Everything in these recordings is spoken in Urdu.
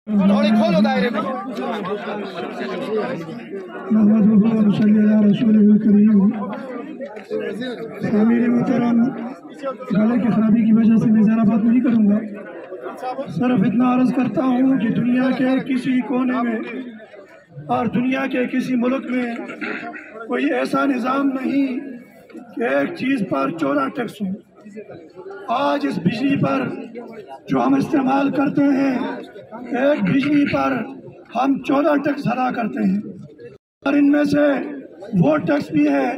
تھوڑی کھولو دائرے کو۔ سامعین محترم، گلے کی خرابی کی وجہ سے میں زیادہ بات نہیں کروں گا، صرف اتنا عرض کرتا ہوں کہ دنیا کے کسی کونے میں اور دنیا کے کسی ملک میں کوئی ایسا نظام نہیں کہ ایک چیز پر 14 ٹیکس ہوں۔ آج اس بجلی پر جو ہم استعمال کرتے ہیں، ایک بجلی پر ہم 14 ٹیکس ادا کرتے ہیں، اور ان میں سے وہ ٹیکس بھی ہے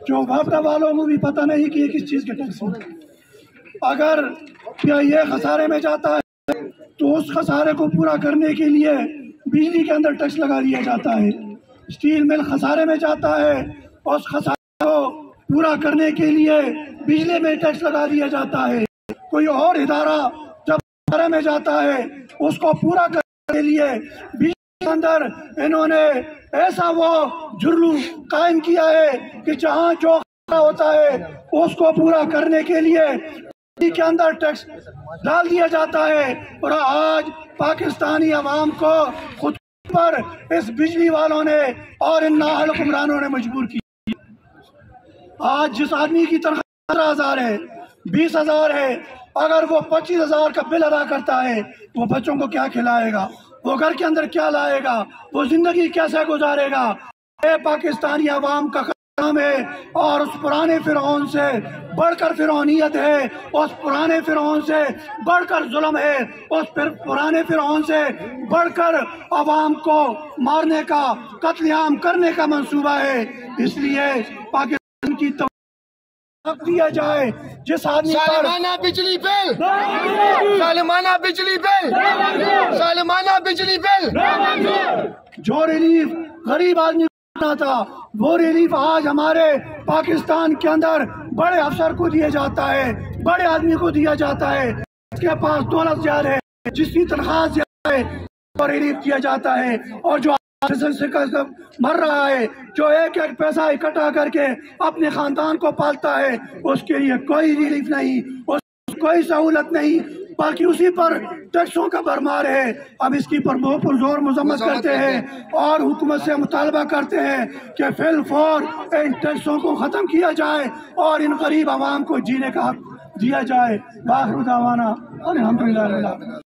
جو واپڈا والوں کو بھی پتہ نہیں کہ یہ کس چیز کے ٹیکس ہیں۔ اگر یہ خسارے میں جاتا ہے تو اس خسارے کو پورا کرنے کے لیے بجلی کے اندر ٹیکس لگا دیا جاتا ہے۔ اسٹیل مل خسارے میں جاتا ہے، اس خسارے کو پورا کرنے کے لیے بجلی میں ٹیکس لگا دیا جاتا ہے۔ کوئی اور ادارہ جب خسارے میں جاتا ہے، اس کو پورا کرنے کے لیے بجلی کے اندر انہوں نے ایسا وہ جرلو قائم کیا ہے کہ جہاں جو خسارہ ہوتا ہے اس کو پورا کرنے کے لیے بجلی کے اندر ٹیکس ڈال دیا جاتا ہے۔ اور آج پاکستانی عوام کو خود پر اس بجلی والوں نے اور ان نااہل حکمرانوں نے مجبور کی۔ آج جس آدمی کی تنخواہ 15,000 ہے، 20,000 ہے، اگر وہ 25,000 کا بل ادا کرتا ہے، وہ بچوں کو کیا کھلائے گا؟ وہ گھر کے اندر کیا لائے گا؟ وہ زندگی کیسے گزارے گا؟ اے پاکستانی عوام کا کام ہے، اور اس پرانے فرعون سے بڑھ کر فرعونیت ہے، اس پرانے فرعون سے بڑھ کر ظلم ہے، اس پرانے فرعون سے بڑھ کر عوام کو مارنے کا، قتل عام کرنے کا منصوبہ ہے۔ اس لیے پاکستان کی دیا جائے جس آدمی پر ظالمانہ بجلی بل، ظالمانہ بجلی بل، ظالمانہ بجلی بل، جو ریلیف غریب آدمی کو تھا، وہ ریلیف آج ہمارے پاکستان کے اندر بڑے افسر کو دیا جاتا ہے، بڑے آدمی کو دیا جاتا ہے، جس کے پاس دولت زیادہ ہے، جس کی تنخواہ زیادہ ہے، وہ ریلیف دیا جاتا ہے۔ اور جو مر رہا ہے، جو ایک ایک پیسہ اکٹھا کر کے اپنے خاندان کو پالتا ہے، اس کے لیے کوئی ریلیف نہیں، کوئی سہولت نہیں، باقی اسی پر ٹیکسوں کا بھرمار ہے۔ اب اس کی پر بہت پرزور مذمت کرتے ہیں اور حکومت سے مطالبہ کرتے ہیں کہ فی الفور ان ٹیکسوں کو ختم کیا جائے اور ان غریب عوام کو جینے کا حق دیا جائے۔ وآخر دعوانا الحمدللہ رب العالمین۔